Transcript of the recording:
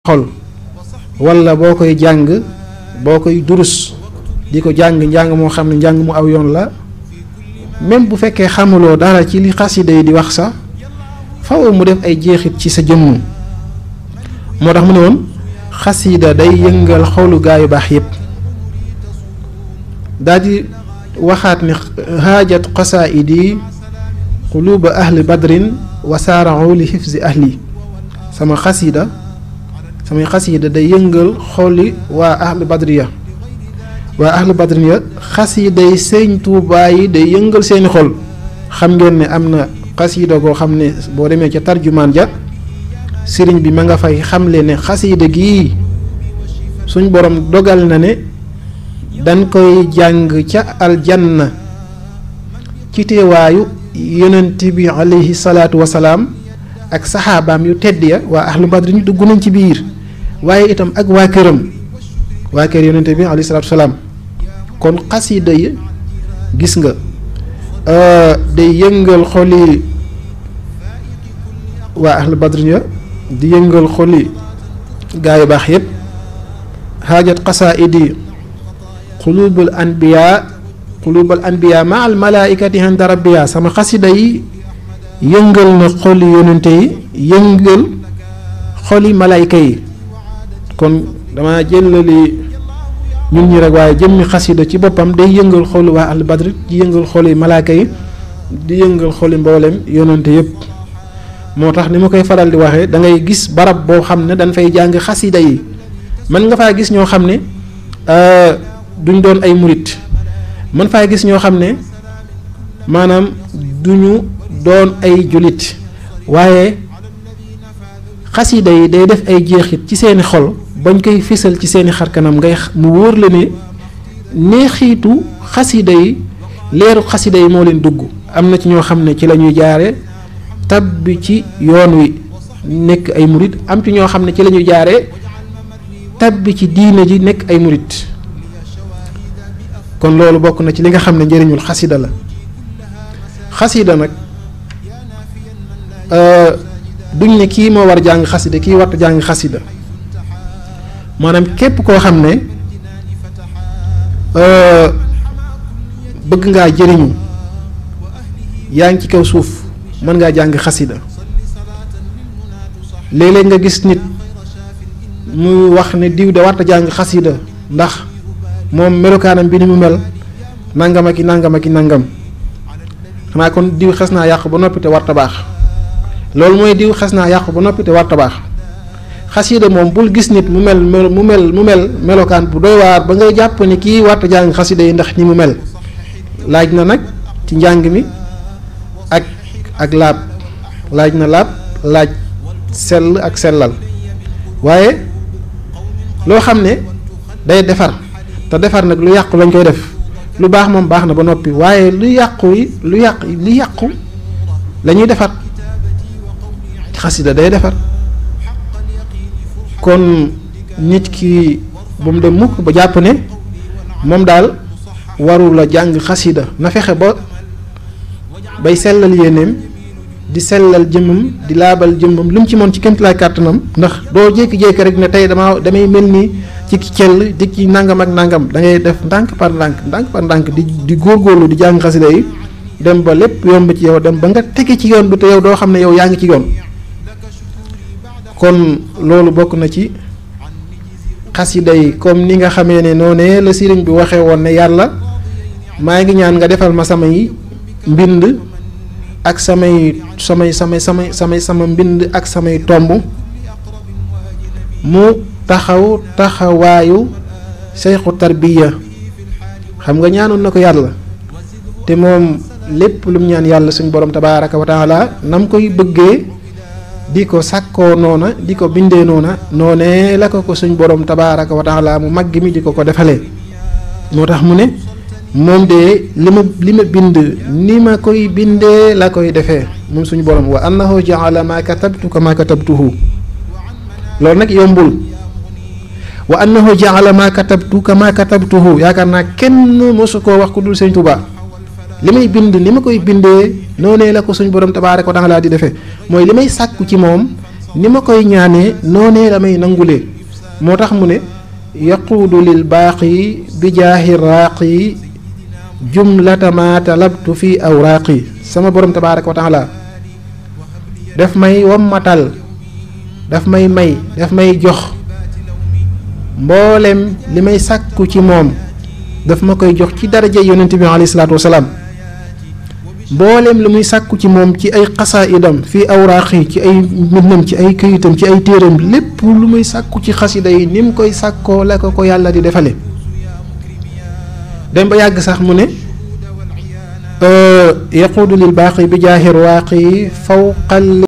xol wala boo koy jàng boo koy durus di ko jàng njàng moo xam ne njàng mu aw yoon la même bu fekkee xamuloo dara ci li xasida yi di wax sax faw mu def ay jeexit ci sa jëmm moo tax mu ne woon xasida day yëngal xolu gaa yu baax yépp daal di waxaat ne haajat qasaidi quluba ahli badrin wa saara'u li hifzi ahli samay xasida day yëngal xoli waa ahli badriya waa ahli badriya xasida yi sëñ Tuubaa yi day yëngal seeni xol xam ngeen ne am na xasida koo xam ne boo demee ca tarjumaan ja sëriñ bi ma nga fay xamle ne xasida gii suñ borom dogal na ne dañ koy jàng ca aljanna ci teewaayu yonent bi alayhi salaatu wasalaam ak saxaabaam yu tedd ya waa ahlu badri ñu dugg nañ ci biir waaye itam ak waa këram waa kër yonent bi alayhi salaatu wasalaam kon xasida yi gis nga day yëngal xoli waa ahlu badri ya di yëngal xoli gaa yu baax yépp haajat qasaidi qulubul anbiya ma al malaikati inda rabbiya sama xasida yi yëngal na xoli yonente yi yëngal xoli malayka yi kon dama jëlali ñun ñi rek waaye jëmmi xasida ci boppam day yëngal xoli waa al badri di yëngal xoli malayka yi di yëngal xoli mboolem yonente yépp moo tax ni ma koy faral di waxee da ngay gis barab boo xam ne dañ fay jàng xasida yi mën nga faa gis ñoo xam ne duñ doon ay murit mën faa gis ñoo xam ne maanaam duñu doon ay julit waaye xasida yi day def ay jeexit ci seeni xol bañ koy fisal ci seeni xarkanam ngay mu wóor la ne neexiitu xasida yi leeru xasida yi moo leen dugg am na ci ñoo xam ne ci la ñuy jaare tabbi ci yoon wi nekk ay murit am ci ñoo xam ne ci la ñuy jaare tabbi ci diine ji nekk ay murit kon loolu bokk na ci li nga xam ne njëriñul xasida la xasida nag duñ ne kii moo war jàng xasida kii warta jàng xasida maanaam képp koo xam ne bëgg ngaa jëriñu yaa ngi ci kaw suuf mën ngaa jàng xasida léeg-léeg nga gis nit muy wax ne diw de warta jàng xasida ndax moom melokaanam bi ni mu mel nangam ak i nangam ak i nangam xanaa kon diw xes naa yàqu ba noppi te warta baax loolu mooy diw xes naa yàqu ba noppi te warta baax xasida moom bul gis nit mu mel melokaan bu doy waar ba ngay jàpp ni kii warta jàng xasida yi ndax ñi mu mel laaj na nag ci njàng mi ak laab laaj na laab laaj sell ak sellal waaye loo xam ne day defar te defar nag lu yàqu lañ koy def lu baax moom baax na ba noppi waaye li yàqu la ñuy defar xasida day defar kon nit ki bu mu dem mukk ba jàpp ne moom daal warul la jàng xasida na fexe bay sellal yéeneem di sellal jëmmam di laabal jëmmam lu mu ci moon ci kéemtalaay kàttanam ndax doo jékki-jékki rek ne tey damay mel ni ci cell di ci nangam ak nangam da ngay def ndànk par ndànk di góorgóorlu di jàng xasida yi dem ba lépp yomb ci yow dem ba nga tege ci yoon bi te yow doo xam ne yow yaa ngi ci yoon kon loolu bokk na ci xasida yi comme ni nga xamee ne noonee la sëriñ bi waxee woon ne yàlla maa ngi ñaan nga defal ma samay mbind ak sama mbind ak samay tomb mu taxawaayu sayxu tarbiya xam nga ñaanoon na ko yàlla te moom lépp lu mu ñaan yàlla suñ borom tabaaraka wa taala nam koy bëggee di ko sàkkoo noona di ko bindee noona noonee la ko suñ borom tabaaraka wa taala mu màgg mi di ko defalee moo tax mu ne moom de li ma bind ni ma koy bindee la koy defee moom suñu borom wa annahu ja'ala ma katabtu kama katabtuhu loolu nag yombul wa annahu ja'ala ma katabtu kama katabtuhu yaakaar naa kenn mosu koo wax ku dul Sëñ Tuubaa li may bind ni ma koy bindee noonee la ko suñu borom tabaaraka wa taala di defee mooy li may sàkku ci moom ni ma koy ñaanee noonee la may nangulee moo tax mu ne yaquudu lil baaqi bi jaahi raaqi jumlata ma talabtu fi awraaqi sama borom tabaaraka wa taala daf may wammatal daf may may daf may jox mboolem li may sàkku ci moom daf ma koy jox ci daraja yonent bi alayhi salaatu wasalaam mboolem li muy sàkku ci moom ci ay xasaayidam fii awraaqi ci ay mbindam ci ay këyitam ci ay téeram lépp lu muy sàkku ci xasida yi ni mu koy sàkkoo la ko yàlla di defale dem ba yàgg sax mu ne yaquudu lil baaqi bi jaahi raaqi fawqal